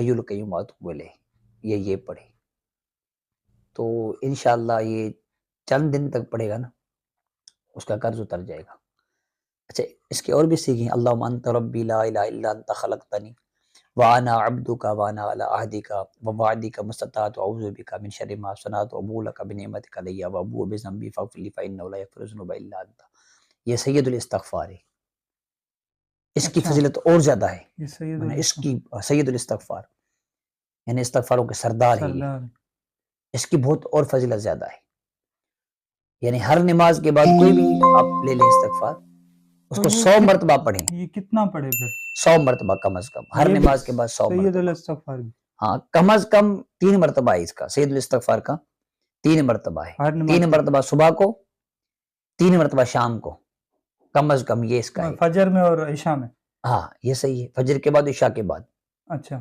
حی القیوم واتوب الیہ، یہ پڑھے تو انشاءاللہ یہ چند دن تک پڑھے گا نا، اس کا قرض اتر جائے گا۔ اچھا اس کے اور بھی سیکھیں، اللہم انت ربی لا الہ الا انت خلقتنی وانا عبدک وانا علی عہدک ووعدک ما استطعت اعوذ بک من شر ما صنعت ابوء لک بنعمتک علی وابوء بذنبی فاغفر لی فانہ لا یغفر الذنوب الا انت۔ یہ سید الاستغفار ہے، اس کی اچھا فضیلت اور زیادہ ہے، یہ سید اس کی سید الاستغفار یعنی استغفاروں کے سردار ہے یہ، سردار اس کی بہت اور فضیلت زیادہ ہے۔ یعنی ہر نماز کے بعد کوئی بھی آپ لے لیں استغفار، اس تو کو یہ 100 مرتبہ پڑھیں، یہ کتنا پڑھے پھر 100 مرتبہ کم از کم، ہر یہ بھی نماز کے بعد 100 سید مرتبہ، الاستغفار بھی ہاں کم از کم 3 مرتبہ ہے اس کا، سید الاستغفار کا 3 مرتبہ ہے، ہر نماز 3 کے مرتبہ صبح کو، 3 مرتبہ شام کو، کم از کم یہ اس کا ہے۔ فجر میں اور عشاء میں؟ ہاں یہ صحیح ہے، فجر کے بعد عشاء کے بعد۔ اچھا